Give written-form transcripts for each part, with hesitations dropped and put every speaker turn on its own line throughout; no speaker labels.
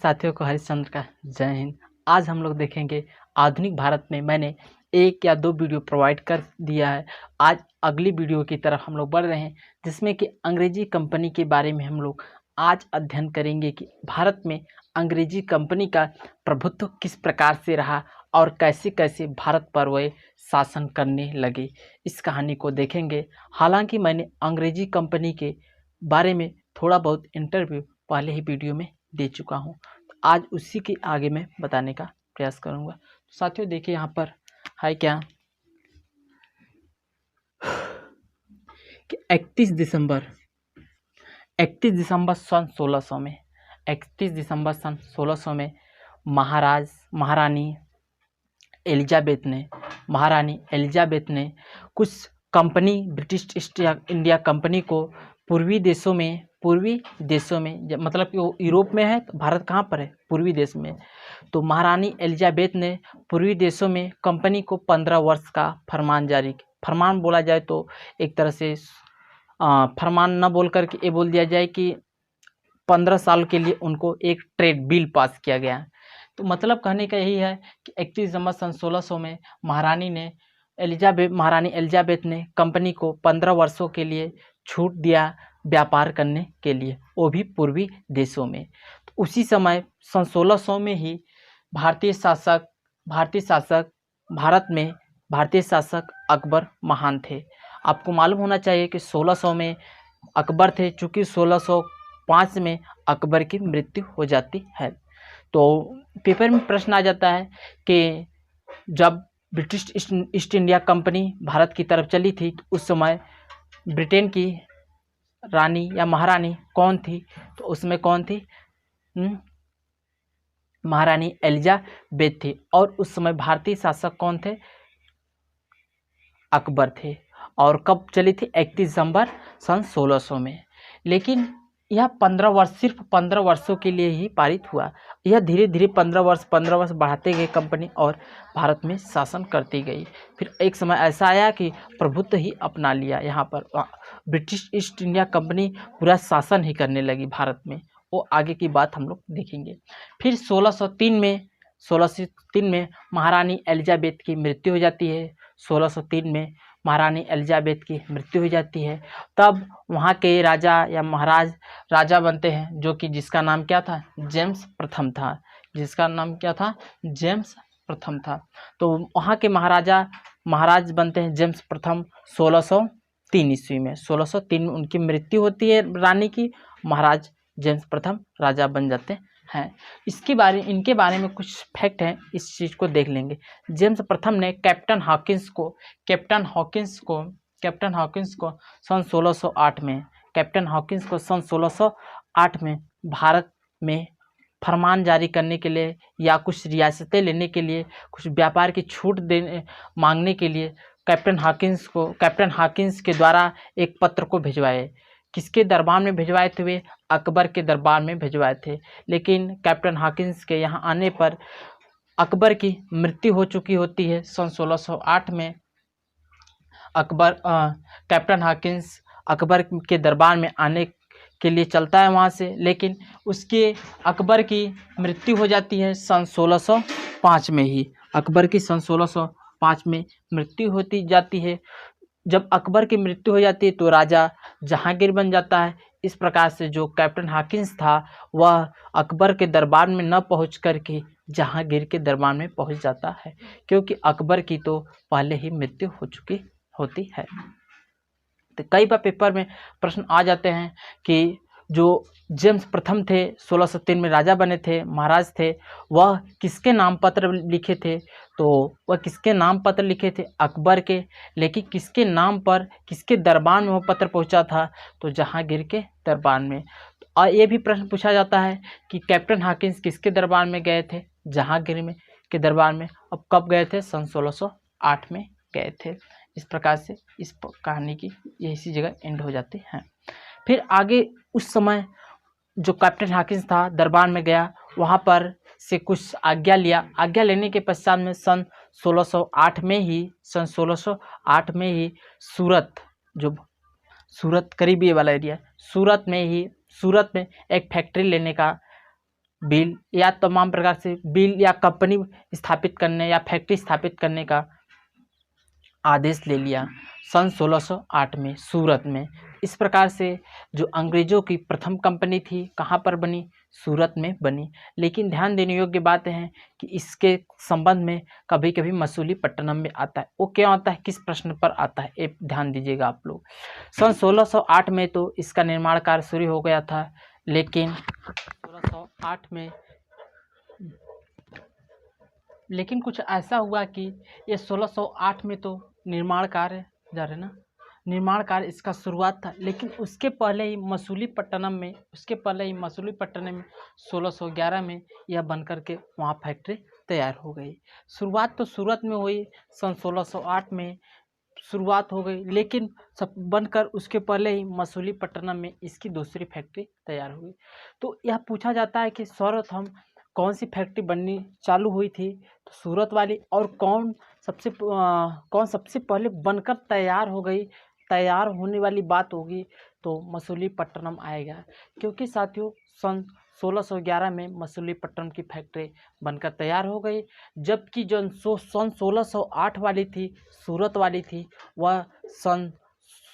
साथियों को हरिश्चंद्र का जय हिंद। आज हम लोग देखेंगे आधुनिक भारत में। मैंने एक या दो वीडियो प्रोवाइड कर दिया है। आज अगली वीडियो की तरफ हम लोग बढ़ रहे हैं, जिसमें कि अंग्रेजी कंपनी के बारे में हम लोग आज अध्ययन करेंगे कि भारत में अंग्रेजी कंपनी का प्रभुत्व किस प्रकार से रहा और कैसे कैसे भारत पर वे शासन करने लगे। इस कहानी को देखेंगे। हालांकि मैंने अंग्रेजी कंपनी के बारे में थोड़ा बहुत इंटरव्यू पहले ही वीडियो में दे चुका हूं, तो आज उसी के आगे मैं बताने का प्रयास करूंगा। तो साथियों देखिए, यहाँ पर है क्या कि 31 दिसंबर सन 1600 में 31 दिसंबर सन 1600 में महारानी एलिजाबेथ ने कुछ company British east India company को पूर्वी देशों में मतलब कि वो यूरोप में है, तो भारत कहाँ पर है? पूर्वी देश में। तो महारानी एलिजाबेथ ने पूर्वी देशों में कंपनी को 15 वर्ष का फरमान बोला जाए तो एक तरह से फरमान न बोल करके ये बोल दिया जाए कि 15 साल के लिए उनको एक ट्रेड बिल पास किया गया। तो मतलब कहने का यही है कि 31 दिसंबर सन 1600 में महारानी एलिजाबेथ ने कंपनी को 15 वर्षों के लिए छूट दिया व्यापार करने के लिए, वो भी पूर्वी देशों में। तो उसी समय सन 1600 में ही भारतीय शासक अकबर महान थे। आपको मालूम होना चाहिए कि 1600 में अकबर थे, चूँकि 1605 में अकबर की मृत्यु हो जाती है। तो पेपर में प्रश्न आ जाता है कि जब British east India company Bharat की तरफ चली थी, तो उस समय ब्रिटेन की रानी या महारानी कौन थी? तो उसमें कौन थी? महारानी एलिजाबेथ थी। और उस समय भारतीय शासक कौन थे? अकबर थे। और कब चली थी? 31 दिसंबर सन 1600 में। लेकिन यह 15 वर्ष, सिर्फ 15 वर्षों के लिए ही पारित हुआ। यह धीरे धीरे 15 वर्ष बढ़ाते गए कंपनी और भारत में शासन करती गई। फिर एक समय ऐसा आया कि प्रभुत्व ही अपना लिया। यहाँ पर ब्रिटिश ईस्ट इंडिया कंपनी पूरा शासन ही करने लगी भारत में। वो आगे की बात हम लोग देखेंगे। फिर 1603 में महारानी एलिजाबेथ की मृत्यु हो जाती है। 1603 में महारानी एलिजाबेथ की मृत्यु हो जाती है। तब वहाँ के राजा या महाराज राजा बनते हैं, जो कि जिसका नाम क्या था? जेम्स प्रथम था। जिसका नाम क्या था? जेम्स प्रथम था। तो वहाँ के महाराज बनते हैं जेम्स प्रथम 1603 ईस्वी में। 1603 में उनकी मृत्यु होती है रानी की। महाराज जेम्स प्रथम राजा बन जाते हैं। इनके बारे में कुछ फैक्ट हैं, इस चीज़ को देख लेंगे। जेम्स प्रथम ने कैप्टन हॉकिंस को सन 1608 में भारत में फरमान जारी करने के लिए या कुछ रियासतें लेने के लिए, कुछ व्यापार की छूट मांगने के लिए कैप्टन हॉकिंस के द्वारा एक पत्र को भिजवाए। किसके दरबार में भिजवाए थे? वे अकबर के दरबार में भिजवाए थे। लेकिन कैप्टन हॉकिंस के यहाँ आने पर अकबर की मृत्यु हो चुकी होती है। सन 1608 में कैप्टन हॉकिंस अकबर के दरबार में आने के लिए चलता है वहाँ से, लेकिन उसके अकबर की मृत्यु हो जाती है सन 1605 में ही। अकबर की सन 1605 में मृत्यु होती जाती है। जब अकबर की मृत्यु हो जाती है तो राजा जहांगीर बन जाता है। इस प्रकार से जो कैप्टन हॉकिंस था वह अकबर के दरबार में न पहुंच करके जहांगीर के दरबार में पहुंच जाता है, क्योंकि अकबर की तो पहले ही मृत्यु हो चुकी होती है। तो कई बार पेपर में प्रश्न आ जाते हैं कि जो जेम्स प्रथम थे, 1603 में राजा बने थे, महाराज थे, वह किसके नाम पत्र लिखे थे? तो वह किसके नाम पत्र लिखे थे? अकबर के। लेकिन किसके नाम पर, किसके दरबार में वो पत्र पहुंचा था? तो जहांगीर के दरबार में। और ये भी प्रश्न पूछा जाता है कि कैप्टन हॉकिंस किसके दरबार में गए थे? जहांगीर के दरबार में। अब कब गए थे? सन 1608 में गए थे। इस प्रकार से इस कहानी की ये इसी जगह एंड हो जाती है। फिर आगे उस समय जो कैप्टन हॉकिंस था दरबार में गया, वहाँ पर से कुछ आज्ञा लिया। आज्ञा लेने के पश्चात में सन 1608 में ही सूरत करीबी वाला एरिया, सूरत में एक फैक्ट्री लेने का बिल या तमाम प्रकार से बिल या कंपनी स्थापित करने या फैक्ट्री स्थापित करने का आदेश ले लिया सन 1608 में सूरत में। इस प्रकार से जो अंग्रेजों की प्रथम कंपनी थी कहाँ पर बनी, सूरत में बनी। लेकिन ध्यान देने योग्य बात है कि इसके संबंध में कभी कभी मसूलीपट्टनम में आता है। वो क्यों आता है, किस प्रश्न पर आता है, ये ध्यान दीजिएगा आप लोग। सन 1608 में तो इसका निर्माण कार्य शुरू हो गया था, लेकिन 1608 में कुछ ऐसा हुआ कि ये 1608 में तो निर्माण कार्य निर्माण कार्य इसका शुरुआत था, लेकिन उसके पहले ही मसूलीपट्टनम में 1611 में यह बनकर के वहाँ फैक्ट्री तैयार हो गई। शुरुआत तो सूरत में हुई, सन 1608 में शुरुआत हो गई, लेकिन सब बनकर उसके पहले ही मसूलीपट्टनम में इसकी दूसरी फैक्ट्री तैयार हुई। तो यह पूछा जाता है कि सर्वप्रथम कौन सी फैक्ट्री बननी चालू हुई थी, तो सूरत वाली, और कौन सबसे पहले बनकर तैयार हो गई, तैयार होने वाली बात होगी तो मसूलीपट्टनम आएगा। क्योंकि साथियों सन 1611 में मसूलीपट्टनम की फैक्ट्री बनकर तैयार हो गई, जबकि जो सन 1608 वाली थी, सूरत वाली थी, वह सन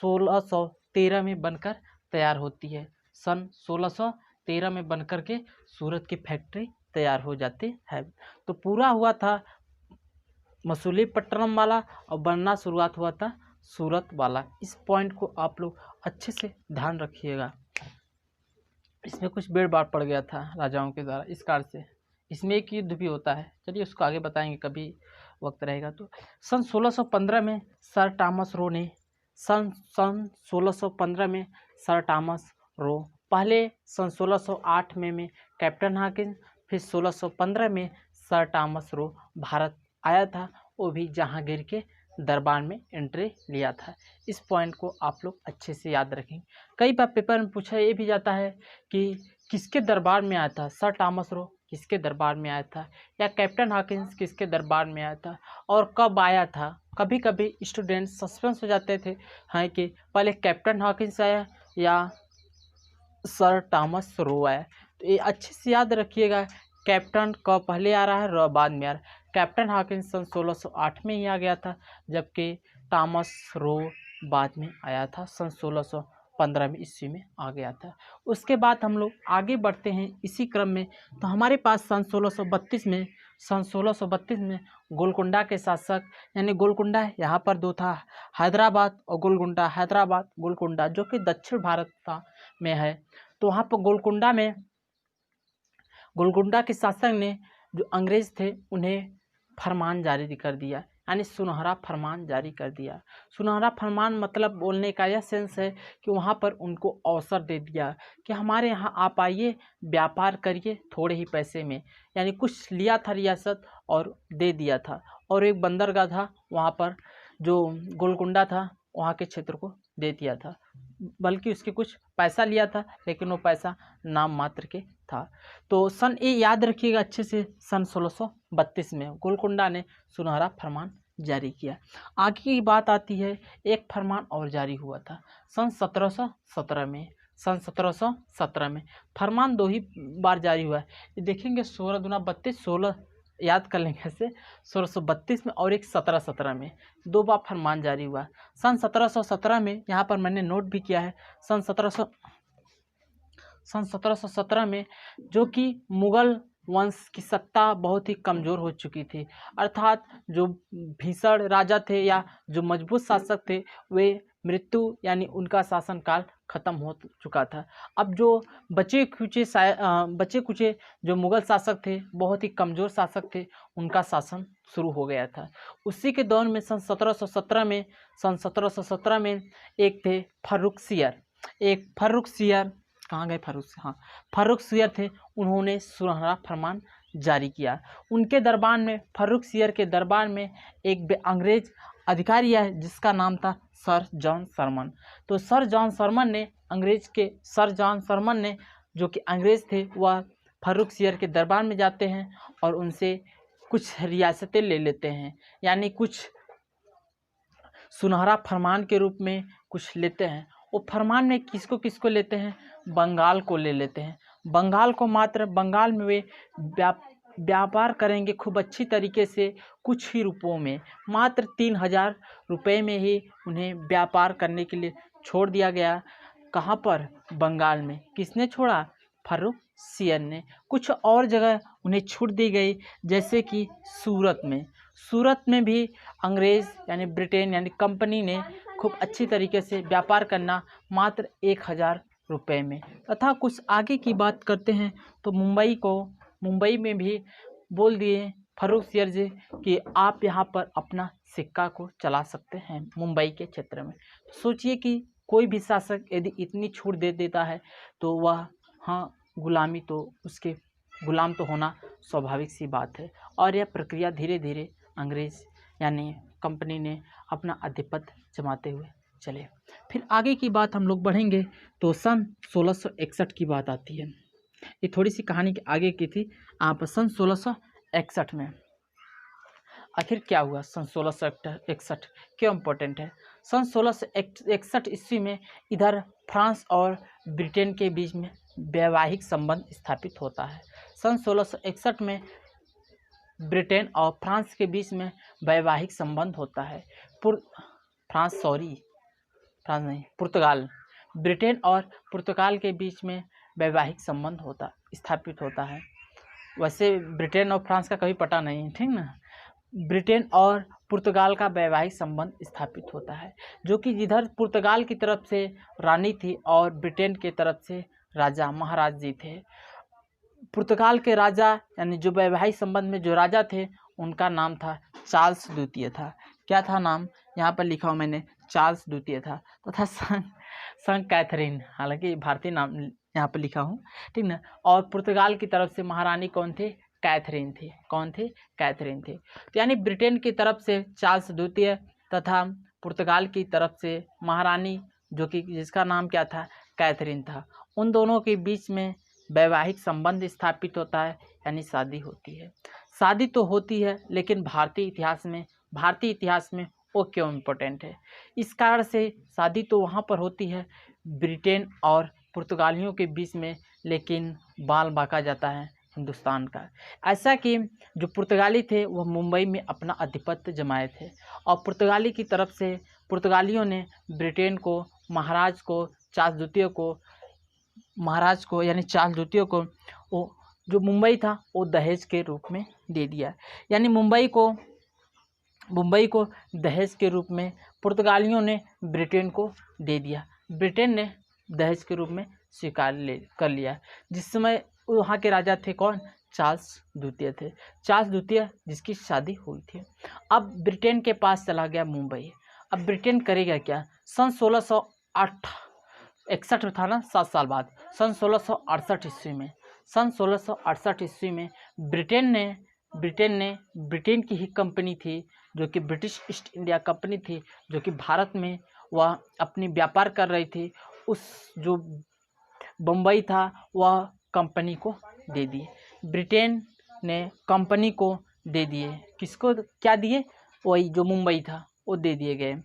1613 में बनकर तैयार होती है। सन 1613 में बनकर के सूरत की फैक्ट्री तैयार हो जाती है। तो पूरा हुआ था मसूलीपट्टनम वाला और बनना शुरुआत हुआ था सूरत वाला। इस पॉइंट को आप लोग अच्छे से ध्यान रखिएगा। इसमें कुछ बेड़ बाड़ पड़ गया था राजाओं के द्वारा, इस कारण से इसमें एक युद्ध भी होता है। चलिए उसको आगे बताएंगे कभी वक्त रहेगा तो। सन 1615 में सर टॉमस रो ने सन 1615 में सर टॉमस रो, पहले सन 1608 में कैप्टन हॉकिंस, फिर 1615 में सर टॉमस रो भारत आया था, वो भी जहांगीर के दरबार में एंट्री लिया था। इस पॉइंट को आप लोग अच्छे से याद रखें। कई बार पेपर में पूछा ये भी जाता है कि किसके दरबार में आया था, सर टॉमस रो किसके दरबार में आया था, या कैप्टन हॉकिंस किसके दरबार में आया था, और कब आया था। कभी कभी स्टूडेंट सस्पेंस हो जाते थे हैं कि पहले कैप्टन हॉकिंस आया या सर टॉमस रो आया। तो ये अच्छे से याद रखिएगा, कैप्टन का पहले आ रहा है, रो बाद में आ रहा है। कैप्टन हॉकिंस सन 1608 में ही आ गया था, जबकि टॉमस रो बाद में आया था, सन 1615 में ईस्वी में आ गया था। उसके बाद हम लोग आगे बढ़ते हैं इसी क्रम में। तो हमारे पास सन 1632 में गोलकुंडा के शासक, यानी गोलकुंडा यहाँ पर दो था, हैदराबाद और गोलकुंडा, हैदराबाद गोलकुंडा जो कि दक्षिण भारत में है। तो वहाँ पर गोलकुंडा के शासक ने, जो अंग्रेज थे, उन्हें फरमान जारी कर दिया, यानी सुनहरा फरमान जारी कर दिया। सुनहरा फरमान मतलब बोलने का यह सेंस है कि वहाँ पर उनको अवसर दे दिया कि हमारे यहाँ आप आइए, व्यापार करिए थोड़े ही पैसे में, यानी कुछ लिया था रियासत और दे दिया था। और एक बंदरगाह था वहाँ पर, जो गोलकुंडा था वहाँ के क्षेत्र को दे दिया था, बल्कि उसके कुछ पैसा लिया था, लेकिन वो पैसा नाम मात्र के था। तो सन ये याद रखिएगा अच्छे से, सन 1632 में गोलकुंडा ने सुनहरा फरमान जारी किया। आगे की बात आती है, एक फरमान और जारी हुआ था सन 1717 में। सन 1717 में फरमान दो ही बार जारी हुआ है, देखेंगे 16 दूना 32, 16 याद कर लेंगे ऐसे, 1632 में और एक 1717 में, दो बार फरमान जारी हुआ। सन 1717 में यहाँ पर मैंने नोट भी किया है, सन 1717 में जो कि मुगल वंश की सत्ता बहुत ही कमज़ोर हो चुकी थी, अर्थात जो भीषण राजा थे या जो मजबूत शासक थे वे मृत्यु, यानी उनका शासनकाल खत्म हो चुका था। अब जो बचे कुचे जो मुगल शासक थे, बहुत ही कमज़ोर शासक थे, उनका शासन शुरू हो गया था। उसी के दौर में सन 1717 में एक थे फर्रुख सियर, कहाँ गए फर्रुख सियर थे, उन्होंने सुनहरा फरमान जारी किया। उनके दरबार में, फर्रुख सियर के दरबार में एक अंग्रेज अधिकारी है जिसका नाम था सर जॉन सरमन। तो सर जॉन सरमन ने जो कि अंग्रेज थे, वह फर्रुख सियर के दरबार में जाते हैं और उनसे कुछ रियासतें ले लेते हैं, यानी कुछ सुनहरा फरमान के रूप में कुछ लेते हैं। वो फरमान में किसको किसको लेते हैं, बंगाल को ले लेते हैं। बंगाल को मात्र बंगाल में वे व्यापार करेंगे खूब अच्छी तरीके से, कुछ ही रुपयों में, मात्र 3000 रुपये में ही उन्हें व्यापार करने के लिए छोड़ दिया गया। कहाँ पर? बंगाल में। किसने छोड़ा? फर्रुखसियत ने। कुछ और जगह उन्हें छूट दी गई, जैसे कि सूरत में। सूरत में भी अंग्रेज़ यानी ब्रिटेन यानी कंपनी ने खूब अच्छी तरीके से व्यापार करना, मात्र 1000 रुपये में। तथा कुछ आगे की बात करते हैं तो मुंबई में भी बोल दिए फर्रुखसियत जी कि आप यहाँ पर अपना सिक्का को चला सकते हैं मुंबई के क्षेत्र में। तो सोचिए कि कोई भी शासक यदि इतनी छूट दे देता है तो वह गुलाम तो होना स्वाभाविक सी बात है। और यह प्रक्रिया धीरे धीरे अंग्रेज़ यानी कंपनी ने अपना आधिपत्य जमाते हुए चले। फिर आगे की बात हम लोग बढ़ेंगे तो सन 1661 की बात आती है। ये थोड़ी सी कहानी के आगे की थी। आप सन 1661 में आखिर क्या हुआ? सन 1661 क्यों इम्पोर्टेंट है? सन 1661 ईस्वी में इधर फ्रांस और ब्रिटेन के बीच में वैवाहिक संबंध स्थापित होता है। सन 1661 में ब्रिटेन और फ्रांस के बीच में वैवाहिक संबंध होता है। पुर्तगाल, ब्रिटेन और पुर्तगाल के बीच में वैवाहिक संबंध स्थापित होता है। वैसे ब्रिटेन और फ्रांस का कभी पता नहीं, ठीक ना। ब्रिटेन और पुर्तगाल का वैवाहिक संबंध स्थापित होता है, जो कि जिधर पुर्तगाल की तरफ से रानी थी और ब्रिटेन की तरफ से राजा महाराज जी थे। पुर्तगाल के राजा यानी जो वैवाहिक संबंध में जो राजा थे उनका नाम था चार्ल्स द्वितीय था। क्या था नाम? यहाँ पर लिखा हूँ मैंने, चार्ल्स द्वितीय था। तथा संग कैथरीन, हालांकि भारतीय नाम यहाँ पर लिखा हूँ, ठीक ना। और पुर्तगाल की तरफ से महारानी कौन थे? कैथरीन थी। कौन थे? कैथरीन थे। तो यानी ब्रिटेन की तरफ से चार्ल्स द्वितीय तथा पुर्तगाल की तरफ से महारानी जो कि जिसका नाम क्या था? कैथरीन था। उन दोनों के बीच में वैवाहिक संबंध स्थापित होता है, यानी शादी होती है। शादी तो होती है, लेकिन भारतीय इतिहास में वो क्यों इम्पोर्टेंट है? इस कारण से शादी तो वहाँ पर होती है ब्रिटेन और पुर्तगालियों के बीच में, लेकिन बाल बांका जाता है हिंदुस्तान का। ऐसा कि जो पुर्तगाली थे वह मुंबई में अपना आधिपत्य जमाए थे, और पुर्तगाली की तरफ से पुर्तगालियों ने ब्रिटेन को महाराज को चार्ल्स द्वितीय को वो जो मुंबई था वो दहेज के रूप में दे दिया। यानी मुंबई को दहेज के रूप में पुर्तगालियों ने ब्रिटेन को दे दिया। ब्रिटेन ने दहेज के रूप में कर लिया। जिस समय वहाँ के राजा थे कौन? चार्ल्स द्वितीय थे। चार्ल्स द्वितीय जिसकी शादी हुई थी। अब ब्रिटेन के पास चला गया मुंबई। अब ब्रिटेन करेगा क्या? सन 1661 था ना, 7 साल बाद, सन 1668 ईस्वी में ब्रिटेन की ही कंपनी थी जो कि ब्रिटिश ईस्ट इंडिया कंपनी थी, जो कि भारत में वह अपनी व्यापार कर रही थी। उस जो बम्बई था वह कंपनी को दे दिए। ब्रिटेन ने कंपनी को दे दिए। किसको क्या दिए? वही जो मुंबई था वो दे दिए गए।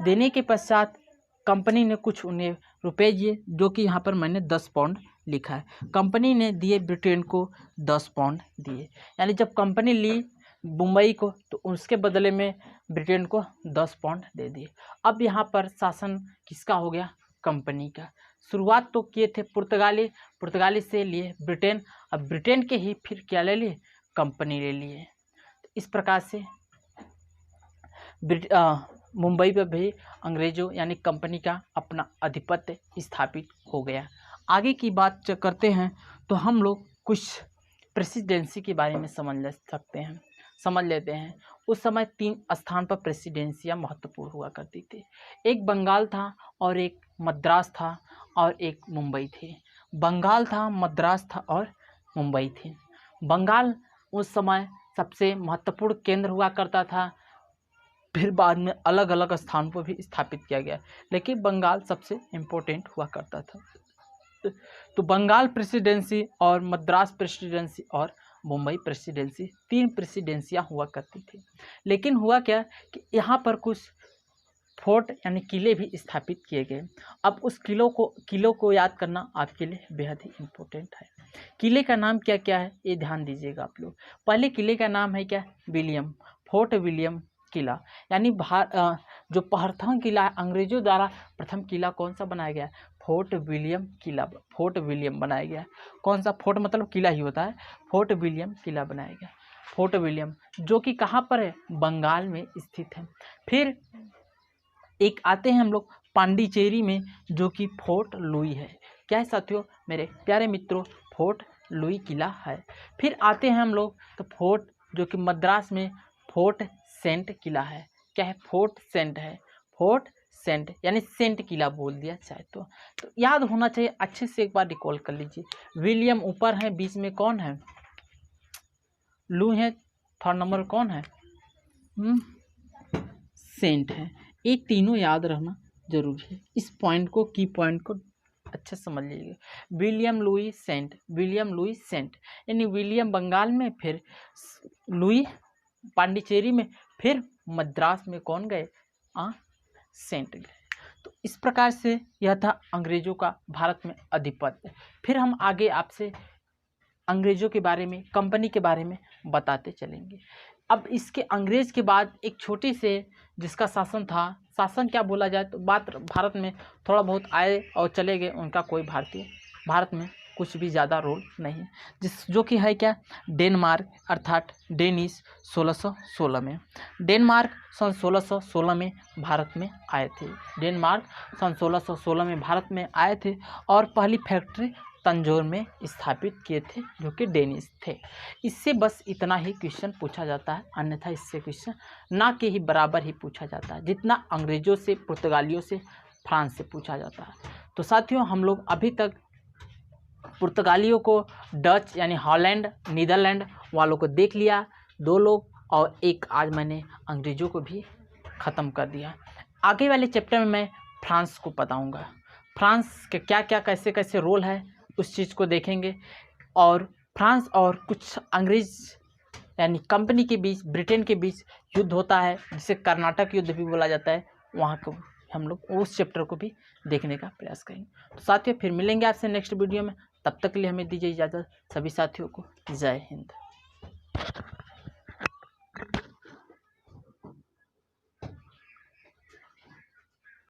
देने के पश्चात कंपनी ने कुछ उन्हें रुपए दिए, जो कि यहाँ पर मैंने 10 पाउंड लिखा है। कंपनी ने दिए ब्रिटेन को 10 पाउंड दिए। यानी जब कंपनी ली मुंबई को तो उसके बदले में ब्रिटेन को 10 पाउंड दे दिए। अब यहाँ पर शासन किसका हो गया? कंपनी का। शुरुआत तो किए थे पुर्तगाली से लिए ब्रिटेन, अब ब्रिटेन के ही फिर क्या ले लिए? कंपनी ले लिए। इस प्रकार से मुंबई पर भी अंग्रेजों यानी कंपनी का अपना आधिपत्य स्थापित हो गया। आगे की बात करते हैं तो हम लोग कुछ प्रेसिडेंसी के बारे में समझ लेते हैं। उस समय 3 स्थान पर प्रेसिडेंसियाँ महत्वपूर्ण हुआ करती थी। एक बंगाल था और एक मद्रास था और एक मुंबई थी। बंगाल था, मद्रास था और मुंबई थी। बंगाल उस समय सबसे महत्वपूर्ण केंद्र हुआ करता था, फिर बाद में अलग अलग स्थान पर भी स्थापित किया गया, लेकिन बंगाल सबसे इम्पोर्टेंट हुआ करता था। तो बंगाल प्रेसिडेंसी और मद्रास प्रेसिडेंसी और मुंबई प्रेसिडेंसी 3 प्रेसिडेंसियाँ हुआ करती थी। लेकिन हुआ क्या कि यहाँ पर कुछ फोर्ट यानी किले भी स्थापित किए गए। अब उस किलों को याद करना आपके लिए बेहद ही इम्पोर्टेंट है। किले का नाम क्या क्या है ये ध्यान दीजिएगा आप लोग। पहले किले का नाम है क्या, विलियम, फोर्ट विलियम किला, यानी जो प्रथम किला है अंग्रेजों द्वारा प्रथम किला कौन सा बनाया गया, फोर्ट विलियम किला, फोर्ट विलियम बनाया गया। कौन सा, फोर्ट मतलब किला ही होता है, फोर्ट विलियम किला बनाया गया, फोर्ट विलियम, जो कि कहाँ पर है, बंगाल में स्थित है। फिर एक आते हैं हम लोग पांडिचेरी में, जो कि फोर्ट लुई है। क्या है साथियों, मेरे प्यारे मित्रों, फोर्ट लुई किला है। फिर आते हैं हम लोग तो फोर्ट जो कि मद्रास में फोर्ट सेंट किला है। क्या है, फोर्ट सेंट है, फोर्ट सेंट यानी सेंट किला बोल दिया चाहे तो याद होना चाहिए, अच्छे से एक बार रिकॉल कर लीजिए। विलियम ऊपर है, बीच में कौन है, लुई है, थर्ड नंबर कौन है, सेंट है। ये तीनों याद रहना जरूरी है। इस पॉइंट को, की पॉइंट को अच्छे समझ लीजिएगा। William Louis Saint, William Louis Saint, यानी विलियम बंगाल में, फिर लुई पांडिचेरी में, फिर मद्रास में कौन गए, सेंट गए। तो इस प्रकार से यह था अंग्रेजों का भारत में आधिपत्य। फिर हम आगे आपसे अंग्रेजों के बारे में, कंपनी के बारे में बताते चलेंगे। अब इसके अंग्रेज के बाद एक छोटे से जिसका शासन था, शासन क्या बोला जाए तो बात भारत में थोड़ा बहुत आए और चले गए, उनका कोई भारत में कुछ भी ज़्यादा रोल नहीं, जो कि है क्या, डेनमार्क अर्थात डेनिश 1616 में। डेनमार्क सन 1616 में भारत में आए थे। डेनमार्क सन 1616 में भारत में आए थे और पहली फैक्ट्री तंजौर में स्थापित किए थे, जो कि डेनिश थे। इससे बस इतना ही क्वेश्चन पूछा जाता है, अन्यथा इससे क्वेश्चन ना के ही बराबर ही पूछा जाता है जितना अंग्रेजों से, पुर्तगालियों से, फ्रांस से पूछा जाता है। तो साथियों, हम लोग अभी तक पुर्तगालियों को, डच यानी हॉलैंड, नीदरलैंड वालों को देख लिया, 2 लोग, और एक आज मैंने अंग्रेजों को भी ख़त्म कर दिया। आगे वाले चैप्टर में मैं फ्रांस को बताऊंगा, फ्रांस के क्या क्या कैसे कैसे रोल है उस चीज़ को देखेंगे। और फ्रांस और कुछ अंग्रेज यानी कंपनी के बीच, ब्रिटेन के बीच युद्ध होता है, जिसे कर्नाटक युद्ध भी बोला जाता है, वहाँ को हम लोग उस चैप्टर को भी देखने का प्रयास करेंगे। तो साथियों, फिर मिलेंगे आपसे नेक्स्ट वीडियो में, तब तक के लिए हमें दीजिए इजाज़त। सभी साथियों को जय हिंद।